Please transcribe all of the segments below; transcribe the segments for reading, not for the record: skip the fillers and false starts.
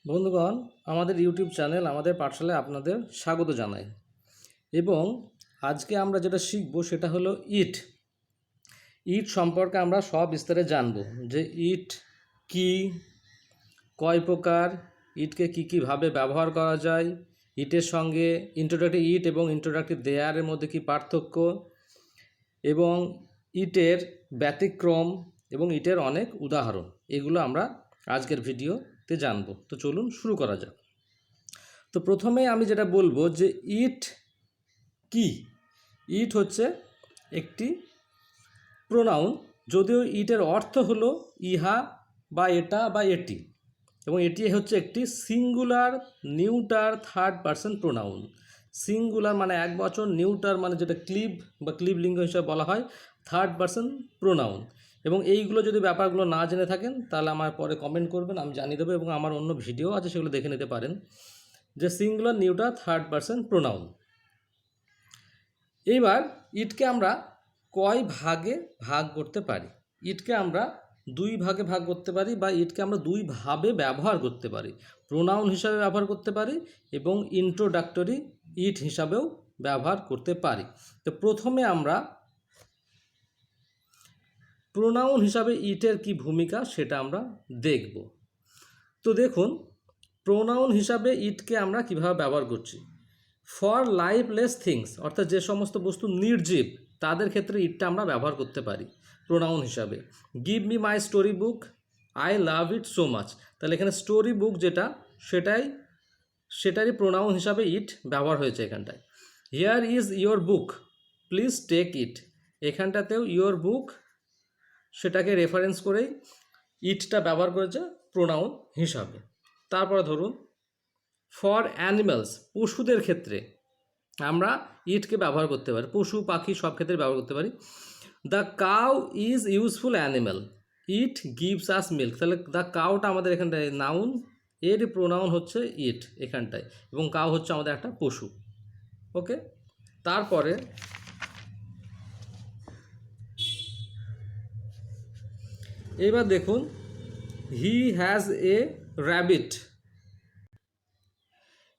বন্ধুগণ, আমাদের YouTube channel আমাদের পাঠশালায় আপনাদের স্বাগত জানাই। এবং আজকে আমরা যেটা শিখব সেটা হলো ইট। ইট সম্পর্কে আমরা সব বিস্তারে জানব, যে ইট কি, কয় প্রকার, ইটকে কীভাবে ব্যবহার করা যায়, ইটের সঙ্গে ইন্ট্রোডাক্টিভ ইট এবং ইন্ট্রোডাক্টিভ দেয়ারের মধ্যে কী পার্থক্য, এবং ইটের ব্যতিক্রম এবং ইটের অনেক উদাহরণ, এগুলো আমরা আজকের ভিডিওতে জানব। তো চলুন শুরু করা যাক। তো প্রথমে আমি যেটা বলবো যে ইট কি। ইট হচ্ছে একটি প্রোনাউন, যদিও ইটের অর্থ হলো ইহা বা এটা বা এটি, এবং এটি হচ্ছে একটি singular neuter third person pronoun. Singular মানে এক বচন, নিউটার মানে যেটা ক্লিব বা ক্লিব লিঙ্গ হিসাবে বলা হয়, থার্ড পারসন প্রোনাউন। এবং এইগুলো যদি ব্যাপারগুলো না জেনে থাকেন তাহলে আমার পরে কমেন্ট করবেন, আমি জানিয়ে দেবো, এবং আমার অন্য ভিডিও আছে সেগুলো দেখে নিতে পারেন, যে singular neuter third person pronoun. এইবার ইটকে আমরা কয় ভাগে ভাগ করতে পারি। ইটকে আমরা দুই ভাগে ভাগ করতে পারি, বা ইটকে আমরা দুইভাবে ব্যবহার করতে পারি। প্রোনাউন হিসাবে ব্যবহার করতে পারি এবং ইন্ট্রোডাক্টরি ইট হিসাবেও ব্যবহার করতে পারি। তো প্রথমে আমরা প্রোনাউন হিসাবে ইটের কি ভূমিকা সেটা আমরা দেখব। তো দেখুন, প্রোনাউন হিসাবে ইটকে আমরা কিভাবে ব্যবহার করছি। ফর লাইফলেস থিংস, অর্থাৎ যে সমস্ত বস্তু নির্জীব তাদের ক্ষেত্রে ইটটা আমরা ব্যবহার করতে পারি প্রোনাউন হিসাবে। Give me my story book, I love it so much. তাহলে এখানে স্টোরি বুক যেটা, সেটারই প্রোনাউন হিসাবে ইট ব্যবহার হয়েছে এখানটায়। Here is your book, please take it. এখানটাতেও ইয়োর বুক সেটাকে রেফারেন্স করেই ইটটা ব্যবহার করেছে প্রোনাউন হিসাবে। তারপরে ধরুন, ফর অ্যানিম্যালস, পশুদের ক্ষেত্রে আমরা ইটকে ব্যবহার করতে পারি, পশু পাখি সব ক্ষেত্রে ব্যবহার করতে পারি। The cow is useful animal, it gives us milk. তাহলে দ্য কাউটা আমাদের এখানটায় নাউন, এর প্রোনাউন হচ্ছে ইট এখানটায়, এবং কাউ হচ্ছে আমাদের একটা পশু। ওকে, তারপরে এবার দেখুন, he has a rabbit,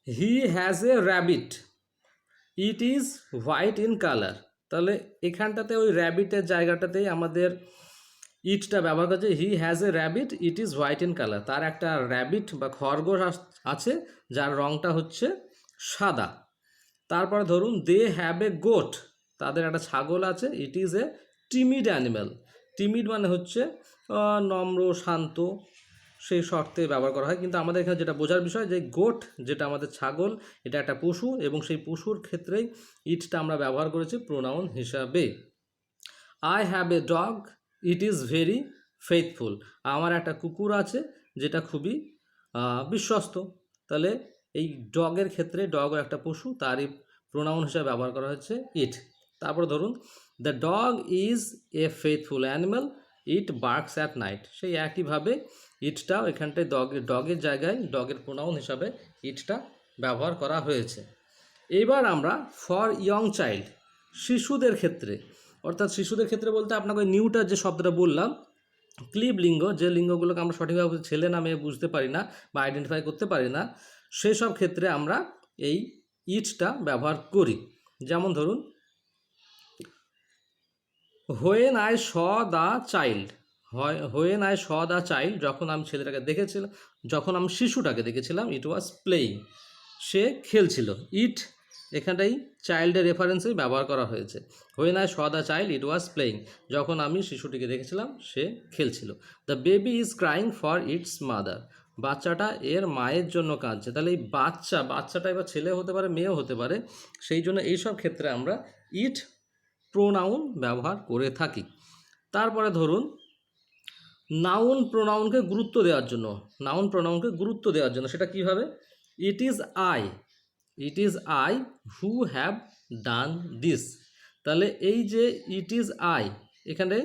he has a rabbit, it is white in colour. তাহলে এখানটাতে ওই র্যাবিটের জায়গাটাতেই আমাদের ইটটা ব্যবহার করছে। He has a rabbit, it is white in colour. তার একটা র্যাবিট বা খরগোশ আছে যার রঙটা হচ্ছে সাদা। তারপরে ধরুন, দে হ্যাভ এ গোট, তাদের একটা ছাগল আছে। It is a timid animal. Timid মানে হচ্ছে নম্র শান্ত, সেই শর্তে ব্যবহার করা হয়। কিন্তু আমাদের এখানে যেটা বোঝার বিষয়, যে গোট যেটা আমাদের ছাগল, এটা একটা পশু, এবং সেই পশুর ক্ষেত্রেই ইটটা আমরা ব্যবহার করেছি প্রোনাউন হিসাবে। I have a dog, it is very faithful. আমার একটা কুকুর আছে যেটা খুবই বিশ্বস্ত। তাহলে এই ডগের ক্ষেত্রে, ডগও একটা পশু, তারই প্রোনাউন হিসাবে ব্যবহার করা হচ্ছে ইট। তারপর ধরুন, the dog is a faithful animal, it barks at night. সেই একইভাবে ইটটাও এখানটায় ডগের জায়গায় ডগের প্রোনাউন হিসাবে ইটটা ব্যবহার করা হয়েছে। এবার আমরা ফর ইয়ং চাইল্ড, শিশুদের ক্ষেত্রে, অর্থাৎ শিশুদের ক্ষেত্রে বলতে আপনাকে নিউটার যে শব্দটা বললাম, ক্লিব লিঙ্গ, যে লিঙ্গগুলোকে আমরা সঠিকভাবে ছেলে না মেয়ে বুঝতে পারি না বা আইডেন্টিফাই করতে পারি না, সেই সব ক্ষেত্রে আমরা এই ইটটা ব্যবহার করি। যেমন ধরুন, when I saw the child, when I saw the child, যখন আমি ছেলেটাকে দেখেছিলাম, যখন আমি শিশুটাকে দেখেছিলাম, ইট ওয়াজ প্লেয়িং, সে খেলছিল। ইট এখানটাই চাইল্ডের রেফারেন্সেই ব্যবহার করা হয়েছে। When I saw the child, it was playing, যখন আমি শিশুটিকে দেখেছিলাম সে খেলছিল। The baby is crying for its mother, বাচ্চাটা এর মায়ের জন্য কাঁদছে। তাহলে এই বাচ্চাটা এবার ছেলে হতে পারে, মেয়েও হতে পারে, সেই জন্য এইসব ক্ষেত্রে আমরা ইট প্রোনাউন ব্যবহার করে থাকি। তারপরে ধরুন, নাউন প্রোনাউনকে গুরুত্ব দেওয়ার জন্য, নাউন প্রোনাউনকে গুরুত্ব দেওয়ার জন্য সেটা কীভাবে, ইট is I, it is I who have done this. তাহলে এই যে ইট ইজ আই, এখানে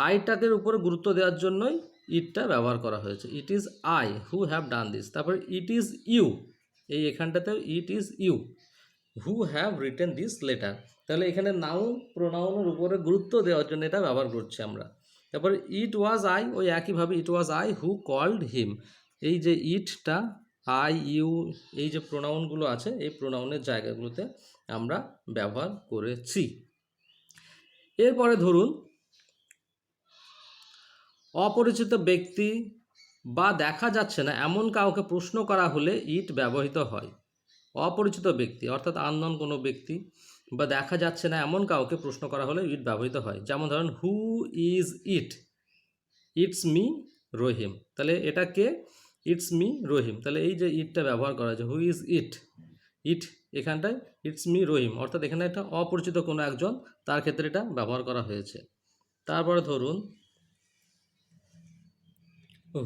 আইটাকে উপরে গুরুত্ব দেওয়ার জন্যই ইটটা ব্যবহার করা হয়েছে। It is I who have done this. তারপরে ইট ইজ ইউ, এই এখানটাতেও it is you who have written this letter. তাহলে এখানে নাউন প্রোনাউনের উপরে গুরুত্ব দেওয়ার জন্য এটা ব্যবহার করছি আমরা। তারপরে ইট ওয়াজ আই, ওই একইভাবে ইট was I who called him, এই যে ইটটা আই ইউ এই যে প্রোনাউনগুলো আছে এই প্রোনাউনের জায়গাগুলোতে আমরা ব্যবহার করেছি। এরপরে ধরুন অপরিচিত ব্যক্তি বা দেখা যাচ্ছে না এমন কাউকে প্রশ্ন করা হলে ইট ব্যবহৃত হয়। অপরিচিত ব্যক্তি অর্থাৎ আননোন কোনো ব্যক্তি বা দেখা যাচ্ছে না এমন কাউকে প্রশ্ন করা হলে ইট ব্যবহৃত হয়। যেমন ধরেন who is it, it's me Rahim. তাহলে এটা কে? It's me Rahim. তাহলে এই যে ইটটা ব্যবহার করা হয়েছে, হু ইজ ইট, ইট এখানটায় ইটস মি রহিম, অর্থাৎ এখানে একটা অপরিচিত কোনো একজন, তার ক্ষেত্রে এটা ব্যবহার করা হয়েছে। তারপরে ধরুন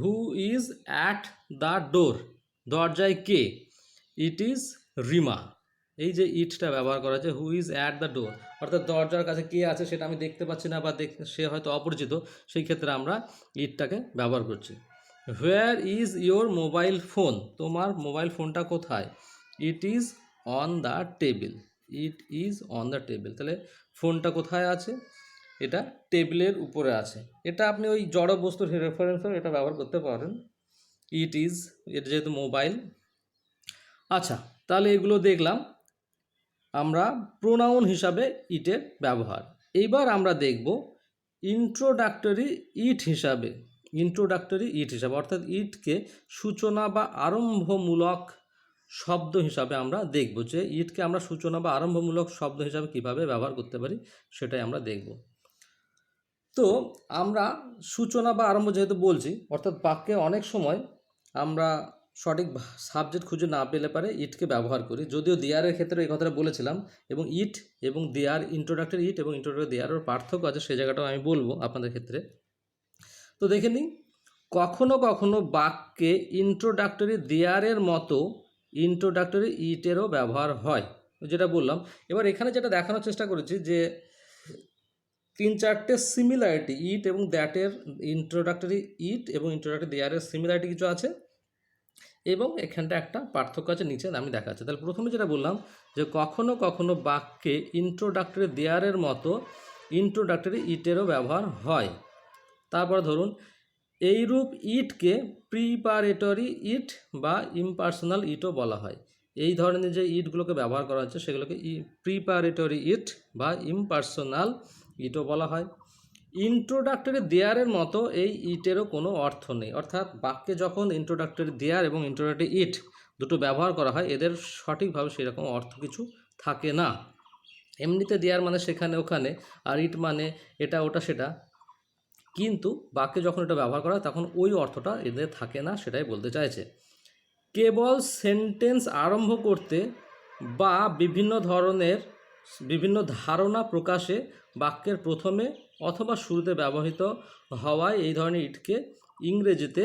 who is at the door, দরজায় কে? It is Rima. এই যে ইটটা ব্যবহার করা হয়েছে, who is at the door, অর্থাৎ দরজার কাছে কে আছে সেটা আমি দেখতে পাচ্ছি না বা সে হয়তো অপরিচিত, সেই ক্ষেত্রে আমরা ইটটাকে ব্যবহার করছি। Where is your mobile phone, তোমার মোবাইল ফোনটা কোথায়? It is on the table, it is on the table. তাহলে ফোনটা কোথায় আছে? এটা টেবিলের উপরে আছে। এটা আপনি ওই জড় বস্তুর রেফারেন্সেও এটা ব্যবহার করতে পারেন। ইট ইজ, এটা যেহেতু মোবাইল। আচ্ছা, তাহলে এগুলো দেখলাম আমরা প্রোনাউন হিসাবে ইটের ব্যবহার। এইবার আমরা দেখব ইন্ট্রোডাক্টরি ইট হিসাবে, ইন্ট্রোডাক্টরি ইট হিসাবে অর্থাৎ ইটকে সূচনা বা আরম্ভমূলক শব্দ হিসাবে আমরা দেখব, যে ইটকে আমরা সূচনা বা আরম্ভমূলক শব্দ হিসাবে কিভাবে ব্যবহার করতে পারি সেটাই আমরা দেখব। তো আমরা সূচনা বা আরম্ভ যেহেতু বলছি, অর্থাৎ বাক্যে অনেক সময় আমরা সঠিক সাবজেক্ট খুঁজে না পেলে পারে ইটকে ব্যবহার করি। যদিও দেয়ারের ক্ষেত্রে এই কথাটা বলেছিলাম, এবং ইট এবং দেয়ার, ইন্ট্রোডাক্টরি ইট এবং ইন্ট্রোডাক্টরি দেয়ারের পার্থক্য আছে, সেই জায়গাটাও আমি বলবো আপনাদের ক্ষেত্রে। তো দেখে নিই, কখনো কখনো বাক্যে ইন্ট্রোডাক্টরি দেয়ারের মতো ইন্ট্রোডাক্টরি ইটেরও ব্যবহার হয়, যেটা বললাম। এবার এখানে যেটা দেখানোর চেষ্টা করেছি যে 3-4টে সিমিলারিটি ইট এবং দ্যাটের, ইন্ট্রোডাক্টরি ইট এবং ইন্ট্রোডাক্টরি দেয়ারের সিমিলারিটি কিছু আছে এবং এখানটা একটা পার্থক্য আছে, নিচে আমি দেখাচ্ছি। তাহলে প্রথমে যেটা বললাম যে কখনো কখনো বাক্যে ইন্ট্রোডাক্টরি দেয়ারের মতো ইন্ট্রোডাক্টরি ইটেরও ব্যবহার হয়। তারপর ধরুন এইরূপ ইটকে প্রিপারেটরি ইট বা ইমপার্সোনাল ইটও বলা হয়। এই ধরনের যে ইটগুলোকে ব্যবহার করা হচ্ছে সেগুলোকে প্রিপারেটরি ইট বা ইমপার্সোনাল ইটও বলা হয়। ইন্ট্রোডাক্টরি দেয়ারের মতো এই ইটেরও কোনো অর্থ নেই, অর্থাৎ বাক্যে যখন ইন্ট্রোডাক্টরি দেয়ার এবং ইন্ট্রোডাক্টরি ইট দুটো ব্যবহার করা হয় এদের সঠিকভাবে সেরকম অর্থ কিছু থাকে না। এমনিতে দেয়ার মানে সেখানে ওখানে, আর ইট মানে এটা ওটা সেটা, কিন্তু বাক্যে যখন এটা ব্যবহার করা হয় তখন ওই অর্থটা এদের থাকে না, সেটাই বলতে চাইছে। কেবল সেন্টেন্স আরম্ভ করতে বা বিভিন্ন ধারণা প্রকাশে বাক্যের প্রথমে অথবা শুরুতে ব্যবহৃত হওয়ায় এই ধরনের ইটকে ইংরেজিতে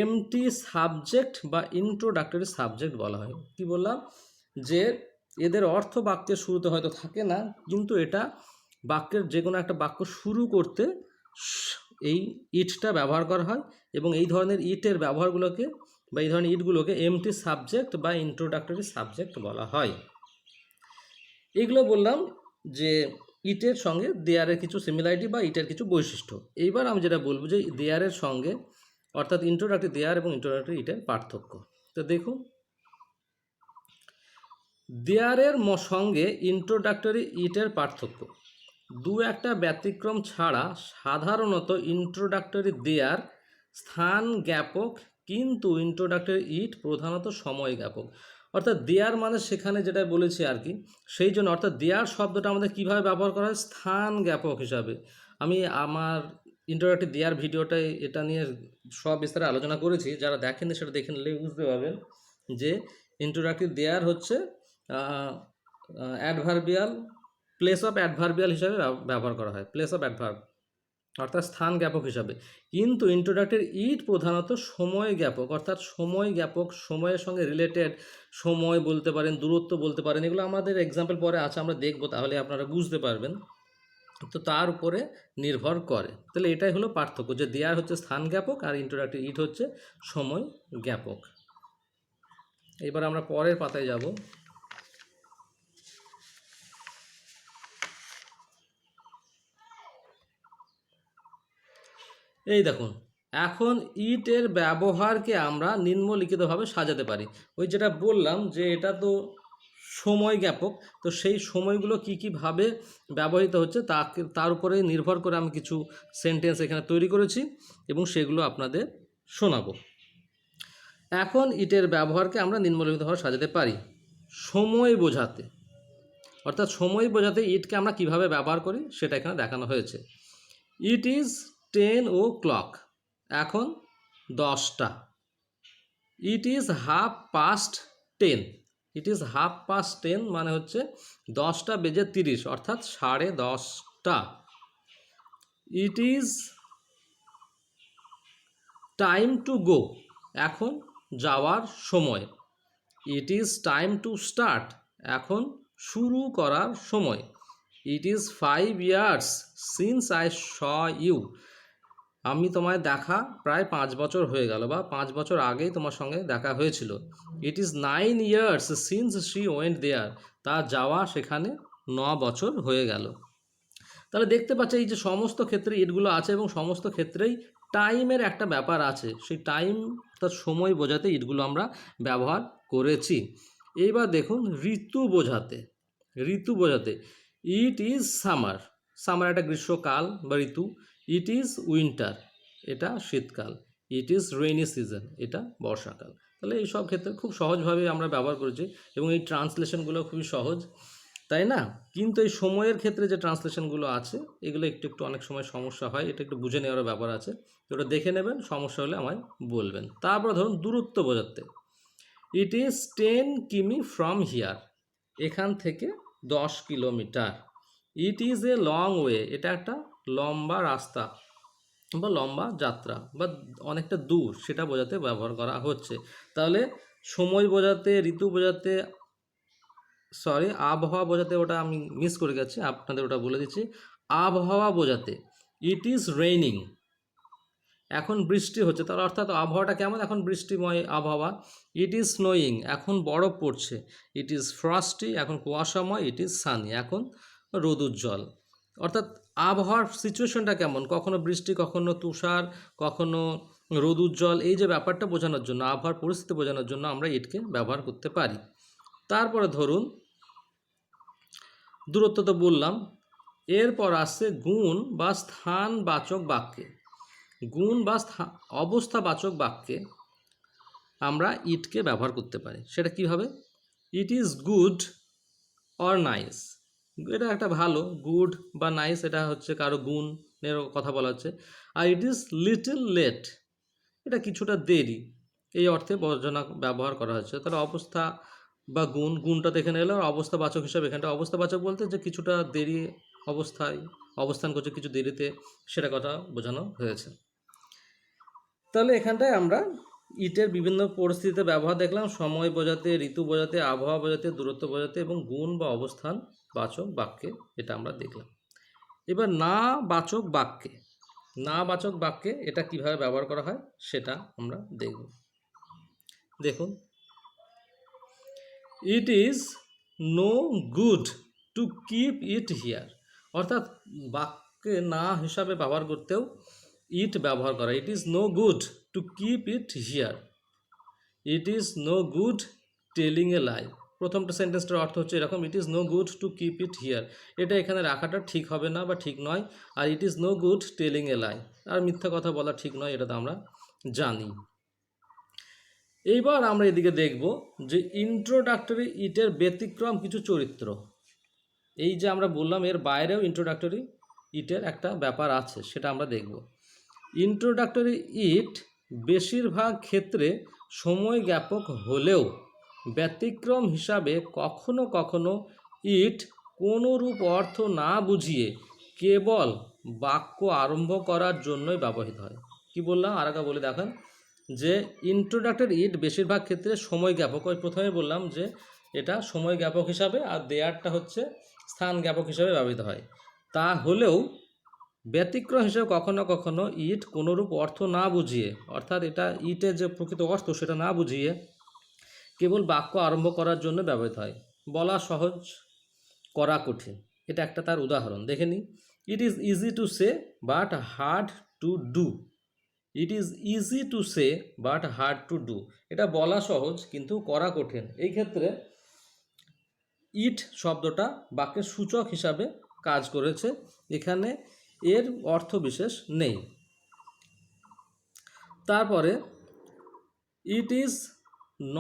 এমটি সাবজেক্ট বা ইন্ট্রোডাক্টরি সাবজেক্ট বলা হয়। কি বললাম যে এদের অর্থ বাক্যের শুরুতে হয়তো থাকে না, কিন্তু এটা বাক্যের যে কোনো একটা বাক্য শুরু করতে এই ইটটা ব্যবহার করা হয়, এবং এই ধরনের ইটের ব্যবহারগুলোকে বা এই ধরনের ইটগুলোকে এমটি সাবজেক্ট বা ইন্ট্রোডাক্টরি সাবজেক্ট বলা হয়। এগুলো বললাম যে ইটের সঙ্গে দেয়ারের কিছু সিমিলারিটি বা ইটের কিছু বৈশিষ্ট্য। এইবার আমি যেটা বলবো যে দেয়ারের সঙ্গে অর্থাৎ ইন্ট্রোডাক্টরি দেয়ার এবং ইন্ট্রোডাক্টরি ইটের পার্থক্য। তো দেখুন, দেয়ারের সঙ্গে ইন্ট্রোডাক্টরি ইটের পার্থক্য, দু একটা ব্যতিক্রম ছাড়া সাধারণত ইন্ট্রোডাক্টরি দেয়ার স্থান জ্ঞাপক, কিন্তু ইন্ট্রোডাক্টরি ইট প্রধানত সময় জ্ঞাপক। অর্থাৎ দেয়ার মানে সেখানে যেটা বলেছি আর কি, সেই জন্য অর্থাৎ দেয়ার শব্দটা আমাদের কীভাবে ব্যবহার করা হয়? স্থান জ্ঞাপক হিসাবে। আমি আমার ইন্ট্রোডাক্টরি দেয়ার ভিডিওটায় এটা নিয়ে সব বিস্তারে আলোচনা করেছি, যারা দেখেননি সেটা দেখে নিলেই বুঝতে পারবেন যে ইন্ট্রোডাক্টরি দেয়ার হচ্ছে অ্যাডভার্বিয়াল, প্লেস অফ অ্যাডভার্বিয়াল হিসাবে ব্যবহার করা হয়, প্লেস অফ অ্যাডভার্ব অর্থাৎ স্থান জ্ঞাপক হিসাবে। কিন্তু ইন্ট্রোডাক্টরি ইট প্রধানত সময় জ্ঞাপক, অর্থাৎ সময় জ্ঞাপক, সময়ের সঙ্গে রিলেটেড, সময় বলতে পারেন, দূরত্ব বলতে পারেন, এগুলো আমাদের এক্সাম্পল পরে আছে, আমরা দেখব, তাহলে আপনারা বুঝতে পারবেন। তো তার উপরে নির্ভর করে। তাহলে এটাই হলো পার্থক্য, যে দেয়ার হচ্ছে স্থান জ্ঞাপক আর ইন্ট্রোডাক্টরি ইট হচ্ছে সময় জ্ঞাপক। এবার আমরা পরের পাতায় যাব। এই দেখুন, এখন ইটের ব্যবহারকে আমরা নিম্নলিখিতভাবে সাজাতে পারি। ওই যেটা বললাম যে এটা তো সময় জ্ঞাপক, তো সেই সময়গুলো কী কীভাবে ব্যবহৃত হচ্ছে তার উপরে নির্ভর করে আমি কিছু সেন্টেন্স এখানে তৈরি করেছি এবং সেগুলো আপনাদের শোনাবো। এখন ইটের ব্যবহারকে আমরা নিম্নলিখিতভাবে সাজাতে পারি। সময় বোঝাতে, অর্থাৎ সময় বোঝাতে ইটকে আমরা কিভাবে ব্যবহার করি সেটা এখানে দেখানো হয়েছে। ইট ইজ 10 o'clock, এখন 10টা। ইট ইজ 10:30, ইট ইজ 10:30 মানে হচ্ছে 10:30, অর্থাৎ 10:30টা। It is time to go, এখন যাওয়ার সময়। It is time to start, এখন শুরু করার সময়। It is 5 years since I saw you, আমি তোমায় দেখা প্রায় 5 বছর হয়ে গেল, বা 5 বছর আগেই তোমার সঙ্গে দেখা হয়েছিল। It is 9 years since she went there, তার যাওয়া সেখানে 9 বছর হয়ে গেল। তাহলে দেখতে পাচ্ছি এই যে সমস্ত ক্ষেত্রে ইটগুলো আছে এবং সমস্ত ক্ষেত্রেই টাইমের একটা ব্যাপার আছে, সেই টাইম অর্থাৎ সময় বোঝাতে ইটগুলো আমরা ব্যবহার করেছি। এইবার দেখুন ঋতু বোঝাতে, ঋতু বোঝাতে ইট ইজ সামার, সামার একটা গ্রীষ্মকাল বা ঋতু। ইট ইজ উইন্টার, এটা শীতকাল। ইট ইজ রেইনি সিজন, এটা বর্ষাকাল। তাহলে এই সব ক্ষেত্রে খুব সহজভাবে আমরা ব্যবহার করেছি এবং এই ট্রান্সলেশনগুলো খুবই সহজ, তাই না? কিন্তু এই সময়ের ক্ষেত্রে যে ট্রান্সলেশনগুলো আছে এগুলো একটু একটু অনেক সময় সমস্যা হয়, এটা একটু বুঝে নেওয়ার ব্যাপার আছে, তো ওটা দেখে নেবেন, সমস্যা হলে আমায় বলবেন। তারপর ধরুন দূরত্ব বোঝাতে, ইট ইজ 10 কিমি ফ্রম হিয়ার, এখান থেকে 10 kilometre. It is a long way, এটা একটা লম্বা রাস্তা বা লম্বা যাত্রা বা অনেকটা দূর, সেটা বোঝাতে ব্যবহার করা হচ্ছে। তাহলে সময় বোঝাতে, ঋতু বোঝাতে, সরি আবহাওয়া বোঝাতে, ওটা আমি মিস করে গেছি, আপনাদের ওটা বলে দিচ্ছি। আবহাওয়া বোঝাতে ইট ইজ রেইনিং, এখন বৃষ্টি হচ্ছে, তার অর্থাৎ আবহাওয়াটা কেমন, এখন বৃষ্টিময় আবহাওয়া। ইট ইজ স্নোয়িং, এখন বরফ পড়ছে। ইট ইজ ফ্রস্টি, এখন কুয়াশাময়। ইট ইজ সানি, এখন রোদ উজ্জ্বল। অর্থাৎ আবহাওয়ার সিচুয়েশনটা কেমন, কখনো বৃষ্টি, কখনো তুষার, কখনো রোদ উজ্জ্বল, এই যে ব্যাপারটা বোঝানোর জন্য, আবহাওয়ার পরিস্থিতি বোঝানোর জন্য আমরা ইটকে ব্যবহার করতে পারি। তারপরে ধরুন দূরত্ব তো বললাম, এরপর আসছে গুণ বা স্থানবাচক বাক্যে। গুণ বা অবস্থাবাচক বাক্যে আমরা ইটকে ব্যবহার করতে পারি। সেটা কীভাবে? It is good or nice, এটা একটা ভালো, গুড বা নাইস এটা হচ্ছে কারো গুণের কথা বলা হচ্ছে। আর ইট ইজ লিটল লেট, এটা কিছুটা দেরি, এই অর্থে ব্যবহার করা হচ্ছে। তাহলে অবস্থা বা গুণ, গুণটা দেখে নিলে, আর অবস্থাবাচক হিসাবে এখানটা অবস্থাবাচক বলতে যে কিছুটা দেরি অবস্থায় অবস্থান করছে, কিছু দেরিতে, সেটা কথা বোঝানো হয়েছে। তাহলে এখানটায় আমরা ইটের বিভিন্ন পরিস্থিতিতে ব্যবহার দেখলাম, সময় বোঝাতে, ঋতু বোঝাতে, আবহাওয়া বোঝাতে, দূরত্ব বোঝাতে এবং গুণ বা অবস্থান বাচক বাক্যে, এটা আমরা দেখলাম। এবার না বাচক বাক্যে, না বাচক বাক্যে এটা কিভাবে ব্যবহার করা হয় সেটা আমরা দেখব। দেখুন, it is no good to keep it here, অর্থাৎ বাক্যে না হিসাবে ব্যবহার করতেও ইট ব্যবহার করা। It is no good to keep it here, it is no good telling a lie. প্রথমটা সেন্টেন্সটার অর্থ হচ্ছে এরকম, it is no good to keep it here, এটা এখানে রাখাটা ঠিক হবে না বা ঠিক নয়। আর it is no good telling a lie, আর মিথ্যা কথা বলা ঠিক নয়, এটা তো আমরা জানি। এইবার আমরা এদিকে দেখব যে ইন্ট্রোডাক্টরি ইটের ব্যতিক্রম কিছু চরিত্র। এই যে আমরা বললাম এর বাইরেও ইন্ট্রোডাক্টরি ইটের একটা ব্যাপার আছে, সেটা আমরা দেখব। ইন্ট্রোডাক্টরি ইট বেশিরভাগ ক্ষেত্রে সময় জ্ঞাপক হলেও ব্যতিক্রম হিসাবে কখনো কখনো ইট কোনোরূপ অর্থ না বুঝিয়ে কেবল বাক্য আরম্ভ করার জন্যই ব্যবহৃত হয়। কি বললাম আর একটা বলে দেখেন, যে ইন্ট্রোডাক্টরি ইট বেশিরভাগ ক্ষেত্রে সময় জ্ঞাপক, ওই প্রথমে বললাম যে এটা সময় জ্ঞাপক হিসাবে, আর দেয়ারটা হচ্ছে স্থান জ্ঞাপক হিসাবে ব্যবহৃত হয়। তা হলেও ব্যতিক্রম হিসেবে কখনো কখনো ইট কোনোরূপ অর্থ না বুঝিয়ে, অর্থাৎ এটা ইটের যে প্রকৃত অর্থ সেটা না বুঝিয়ে কেবল বাক্য আরম্ভ করার জন্য ব্যবহৃত হয়। বলা সহজ, করা কঠিন, এটা একটা তার উদাহরণ দেখে নিই। It is easy to say but hard to do, it is easy to say but hard to do. এটা বলা সহজ কিন্তু করা কঠিন। এই ক্ষেত্রে ইট শব্দটা বাক্যের সূচক হিসাবে কাজ করেছে, এখানে এর অর্থ বিশেষ নেই। তারপরে it is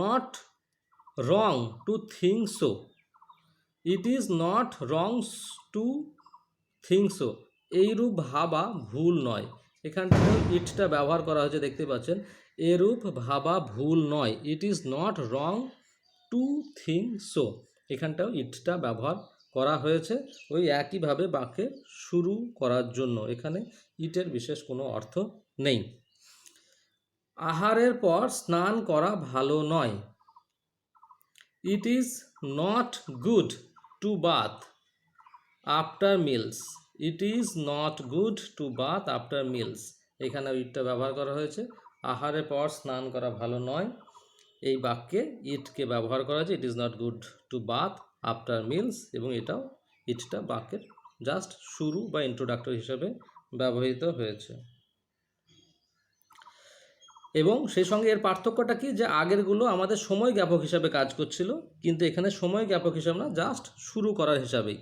not wrong to think so. It is not wrong to think so, এইরূপ ভাবা ভুল নয়। এখানটাতে ইটটা ব্যবহার করা হয়েছে, দেখতে পাচ্ছেন, এরূপ ভাবা ভুল নয়। It is not wrong to think so, এখানটাও ইটটা ব্যবহার করা হয়েছে ওই একইভাবে বাক্যে শুরু করার জন্য। এখানে ইটের বিশেষ কোনো অর্থ নেই। আহারের পর স্নান করা ভালো নয়। It is not good to bath after meals. It is not good to bath after meals, এখানে ইটটা ব্যবহার করা হয়েছে। আহারের পর স্নান করা ভালো নয়, এই বাক্যে ইটকে ব্যবহার করা হয়েছে। It is not good to bath after meals, এবং এটাও ইটটা বাক্যের জাস্ট শুরু বা ইন্ট্রোডাক্টর হিসেবে ব্যবহৃত হয়েছে। এবং সেই সঙ্গে এর পার্থক্যটা কি, যে আগেরগুলো আমাদের সময় জ্ঞাপক হিসাবে কাজ করছিল, কিন্তু এখানে সময় জ্ঞাপক হিসাবে না, জাস্ট শুরু করার হিসাবেই।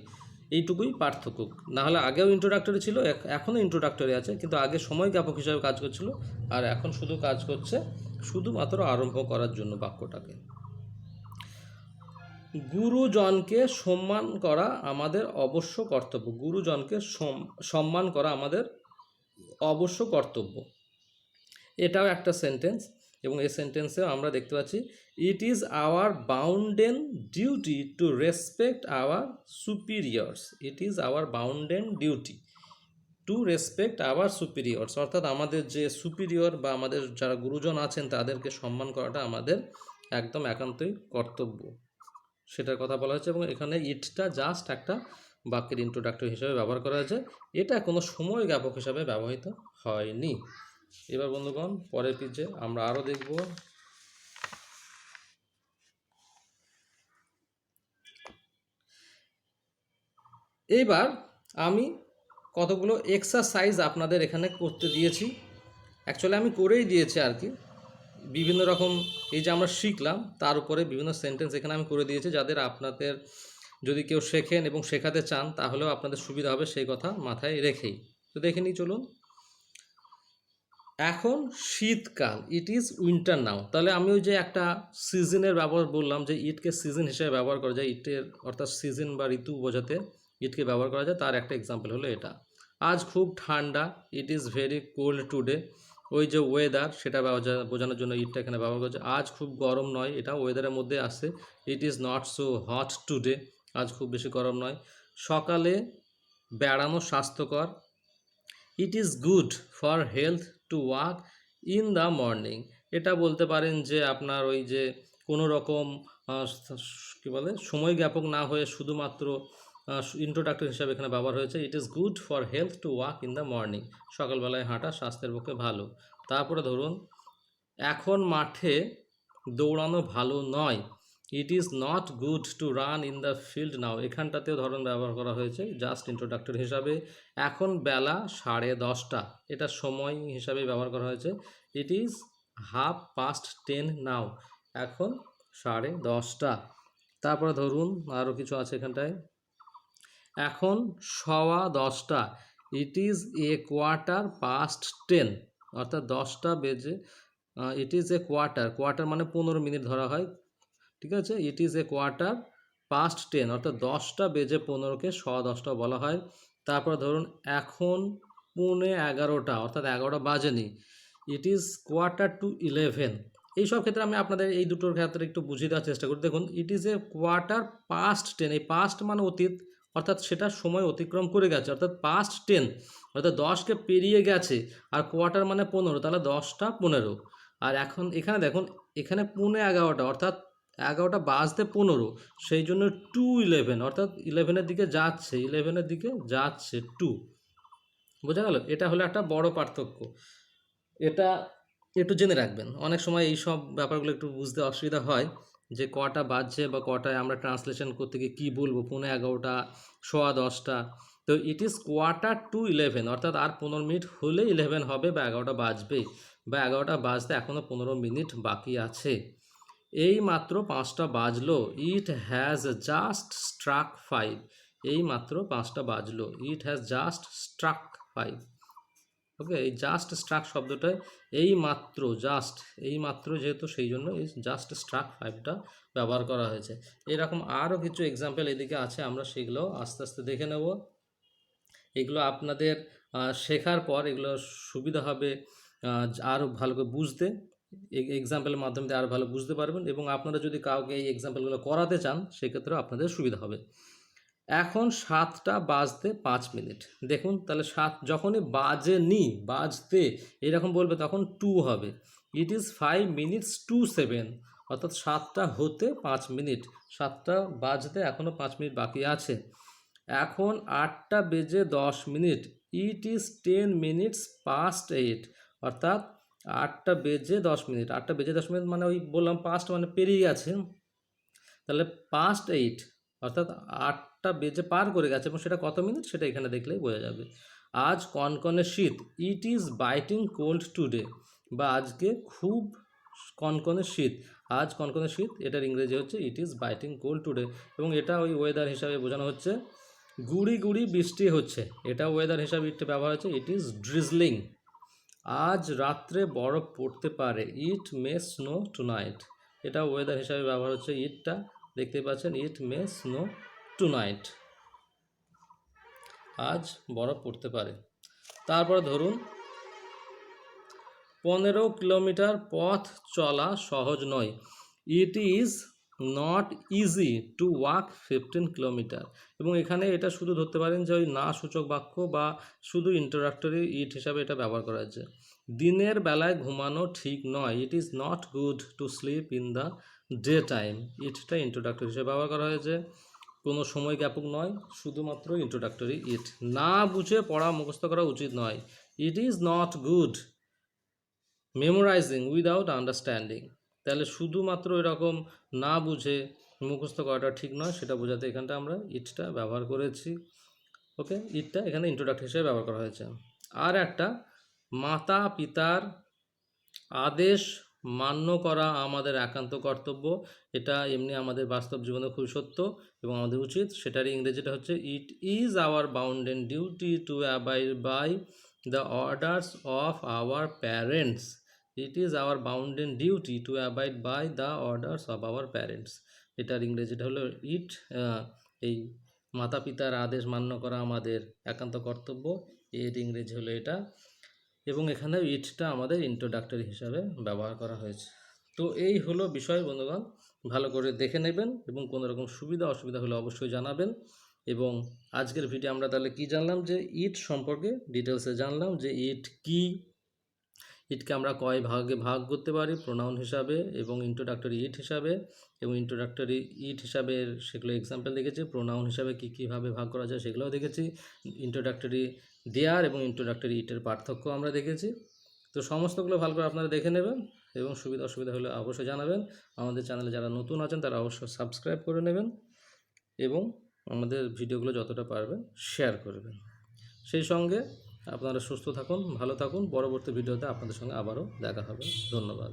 এইটুকুই পার্থক্য। নাহলে আগেও ইন্ট্রোডাক্টরি ছিল, এখনও ইন্ট্রোডাক্টরি আছে, কিন্তু আগে সময় জ্ঞাপক হিসাবে কাজ করছিল, আর এখন শুধু কাজ করছে শুধুমাত্র আরম্ভ করার জন্য বাক্যটাকে। গুরুজনকে সম্মান করা আমাদের অবশ্য কর্তব্য। গুরুজনকে সম্মান করা আমাদের অবশ্য কর্তব্য, এটাও একটা সেন্টেন্স, এবং এই সেন্টেন্সে আমরা দেখতে পাচ্ছি it is our bounden duty to respect our superiors. It is our bounden duty to respect our superiors, অর্থাৎ আমাদের যে সুপিরিয়র বা আমাদের যারা গুরুজন আছেন তাদেরকে সম্মান করাটা আমাদের একদম একান্তই কর্তব্য, সেটার কথা বলা হয়েছে। এবং এখানে ইটটা জাস্ট একটা বাক্যের ইন্ট্রোডাক্টর হিসেবে ব্যবহার করা হয়েছে, এটা কোনো সময় জ্ঞাপক হিসাবে ব্যবহৃত হয়নি। এবার বন্ধুগণ পরের পেজে আমরা আরও দেখব। এইবার আমি কতগুলো এক্সারসাইজ আপনাদের এখানে করতে দিয়েছি, অ্যাকচুয়ালি আমি করেই দিয়েছি আর কি। বিভিন্ন রকম এই যে আমরা শিখলাম তার উপরে বিভিন্ন সেন্টেন্স এখানে আমি করে দিয়েছি, যাদের আপনাদের যদি কেউ শেখেন এবং শেখাতে চান তাহলেও আপনাদের সুবিধা হবে, সেই কথা মাথায় রেখেই। তো দেখে নিই চলুন। এখন শীতকাল, ইট ইজ উইন্টার নাও। তাহলে আমি ওই যে একটা সিজনের ব্যবহার বললাম, যে ইটকে সিজন হিসেবে ব্যবহার করা যায়, ইটের অর্থাৎ সিজন বা ঋতু বোঝাতে ইটকে ব্যবহার করা যায়, তার একটা এক্সাম্পল হলো এটা। আজ খুব ঠান্ডা, it is very cold today. ওই যে ওয়েদার, সেটা বোঝানোর জন্য ইটটা এখানে ব্যবহার করা যায়। আজ খুব গরম নয়, এটা ওয়েদারের মধ্যে আসে। ইট is not so hot today, আজ খুব বেশি গরম নয়। সকালে বেড়ানো স্বাস্থ্যকর, it is good for health to walk in the morning. এটা বলতে পারেন যে আপনার ওই যে কোনো রকম কী বলে সময় জ্ঞাপক না হয়ে শুধুমাত্র ইন্ট্রোডাক্টর হিসাবে এখানে ব্যবহার হয়েছে। It is good for health to walk in the morning, সকালবেলায় হাঁটা স্বাস্থ্যের পক্ষে ভালো। তারপরে ধরুন এখন মাঠে দৌড়ানো ভালো নয়, it is not good to run in the field now. এখানটাতেও ধরন ব্যবহার করা হয়েছে জাস্ট ইন্ট্রোডাক্টর হিসাবে। এখন বেলা 10:30, এটা সময় হিসাবে ব্যবহার করা হয়েছে। ইট ইজ 10:30 নাও, এখন 10:30। তারপরে ধরুন আরও কিছু আছে এখানটায়। এখন 10:15, ইট ইজ এ 10:15, অর্থাৎ 10টা বেজে, ইট ইজ এ কোয়ার্টার মানে 15 মিনিট ধরা হয়, ঠিক আছে। ইট ইজ এ 10:15, অর্থাৎ 10টা বেজে 15কে 10:15 বলা হয়। তারপর ধরুন এখন 11:15, অর্থাৎ 11টা বাজেনি, ইট ইজ 11:45। এইসব ক্ষেত্রে আমি আপনাদের এই দুটোর ক্ষেত্রে একটু বুঝিয়ে দেওয়ার চেষ্টা করি। দেখুন ইট ইজ এ 10:15, এই পাস্ট মানে অতীত, অর্থাৎ সেটা সময় অতিক্রম করে গেছে, অর্থাৎ 10:15, অর্থাৎ 10কে পেরিয়ে গেছে। আর কোয়ার্টার মানে 15, তাহলে 10:15। আর এখন এখানে দেখুন, এখানে 11:15, অর্থাৎ 11টা বাজতে 15, সেই জন্য 2:11, অর্থাৎ 11-এর দিকে যাচ্ছে, 11-এর দিকে যাচ্ছে 2, বোঝা গেল? এটা হলো একটা বড় পার্থক্য, এটা একটু জেনে রাখবেন। অনেক সময় এই সব ব্যাপারগুলো একটু বুঝতে অসুবিধা হয়, যে কটা বাজছে বা কটায় আমরা ট্রান্সলেশন করতে গিয়ে কী বলবো, 11:15, 10:15, তো ইট ইজ 11:45, অর্থাৎ আর 15 মিনিট হলে 11 হবে বা 11টা বাজবে, বা 11টা বাজতে এখনও 15 মিনিট বাকি আছে। এই মাত্র 5টা বাজলো, ইট হ্যাজ জাস্ট স্ট্রাক 5, এই মাত্র 5টা বাজলো, ইট হ্যাজ জাস্ট স্ট্রাক 5। ওকে, এই জাস্ট স্ট্রাক শব্দটায় এই মাত্র, জাস্ট এই মাত্র যেহেতু, সেই জন্য এই জাস্ট স্ট্রাক 5টা ব্যবহার করা হয়েছে। এরকম আরও কিছু এক্সাম্পল এদিকে আছে, আমরা সেগুলো আস্তে আস্তে দেখে নেব। এগুলো আপনাদের শেখার পর এগুলো সুবিধা হবে আরও ভালো করে বুঝতে, এক্সাম্পলের মাধ্যমে আরও ভালো বুঝতে পারবেন, এবং আপনারা যদি কাউকে এই এক্সাম্পলগুলো করাতে চান সেক্ষেত্রেও আপনাদের সুবিধা হবে। এখন 7টা বাজতে 5 মিনিট। দেখুন তাহলে 7 যখনই বাজেনি, বাজতে এরকম বলবে তখন 2 হবে। ইট ইজ 5 minutes to 7, অর্থাৎ 7টা হতে 5 মিনিট, 7টা বাজতে এখনও 5 মিনিট বাকি আছে। এখন 8টা বেজে 10 minute, it is 10 minutes past 8, অর্থাৎ 8টা বেজে 10 মিনিট, 8টা বেজে 10 মিনিট মানে ওই বললাম পাস্ট মানে পেরিয়ে গেছে, তাহলে past 8 অর্থাৎ 8টা বেজে পার করে গেছে, এবং সেটা কত মিনিট সেটা এখানে দেখলেই বোঝা যাবে। আজ কনকনে শীত, it is biting cold today, বা আজকে খুব কনকনে শীত, আজ কনকনে শীত, এটার ইংরেজি হচ্ছে it is biting cold today, এবং এটা ওই ওয়েদার হিসাবে বোঝানো হচ্ছে। গুড়ি গুড়ি বৃষ্টি হচ্ছে, এটা ওয়েদার হিসাবে ইটটা ব্যবহার হচ্ছে, ইট ইজ ড্রিজলিং। আজ রাত্রে বরফ পড়তে পারে, ইট মে স্নো টুনাইট, এটা ওয়েদার হিসাবে ব্যবহার হচ্ছে, ইটটা দেখতে পাচ্ছেন, ইট মে স্নো টুনাইট, আজ বরফ পড়তে পারে। তারপর ধরুন 15 কিলোমিটার পথ চলা সহজ নয়, it is not easy to walk 15 kilometre, এবং এখানে এটা শুধু ধরতে পারেন যে ওই না সূচক বাক্য বা শুধু ইন্ট্রোডাক্টরি ইট হিসাবে এটা ব্যবহার করা হয়েছে। দিনের বেলায় ঘুমানো ঠিক নয়, it is not good to sleep in the day time, ইটটা ইন্ট্রোডাক্টরি হিসেবে ব্যবহার করা হয়েছে। কোনো সময় জ্ঞাপক নয়, শুধুমাত্র ইন্ট্রোডাক্টরি ইট। না বুঝে পড়া মুখস্থ করা উচিত নয়, it is not good memorising without understanding, তাহলে শুধুমাত্র এরকম না বুঝে মুখস্থ করাটা ঠিক নয়, সেটা বোঝাতে এখানটা আমরা ইটটা ব্যবহার করেছি। ওকে, ইটটা এখানে ইন্ট্রোডাক্টরি হিসেবে ব্যবহার করা হয়েছে। আর একটা, মাতা পিতার আদেশ মান্য করা আমাদের একান্ত কর্তব্য, এটা এমনি আমাদের বাস্তব জীবনে খুব সত্য এবং আমাদের উচিত, সেটারই ইংরেজিটা হচ্ছে it is our bounden duty to abide by the orders of our parents, it is our bounden duty to abide by the orders of our parents, এটার ইংরেজিটা হলো ইট, এই মাতা পিতার আদেশ মান্য করা আমাদের একান্ত কর্তব্য, এর ইংরেজি হলো এটা, এবং এখানে ইটটা আমাদের ইন্ট্রোডাক্টরি হিসাবে ব্যবহার করা হয়েছে। তো এই হলো বিষয় বন্ধুগণ, ভালো করে দেখে নেবেন, এবং কোনো রকম সুবিধা অসুবিধা হলে অবশ্যই জানাবেন। এবং আজকের ভিডিও আমরা তাহলে কি জানলাম, যে ইট সম্পর্কে ডিটেলসে জানলাম, যে ইট কি, ইটকে আমরা কয় ভাগে ভাগ করতে পারি, প্রোনাউন হিসাবে এবং ইন্ট্রোডাক্টরি ইট হিসাবে, এবং ইন্ট্রোডাক্টরি ইট হিসাবে সেগুলো এক্সাম্পল দেখেছি, প্রোনাউন হিসাবে কী কীভাবে ভাগ করা যায় সেগুলোও দেখেছি, ইন্ট্রোডাক্টরি দেয়ার এবং ইন্ট্রোডাক্টরি ইটের পার্থক্য আমরা দেখেছি। তো সমস্তগুলো ভালো করে আপনারা দেখে নেবেন, এবং সুবিধা অসুবিধা হলে অবশ্যই জানাবেন। আমাদের চ্যানেলে যারা নতুন আছেন তারা অবশ্যই সাবস্ক্রাইব করে নেবেন, এবং আমাদের ভিডিওগুলো যতটা পারবেন শেয়ার করবেন। সেই সঙ্গে আপনারা সুস্থ থাকুন, ভালো থাকুন, পরবর্তী ভিডিওতে আপনাদের সঙ্গে আবারও দেখা হবে। ধন্যবাদ।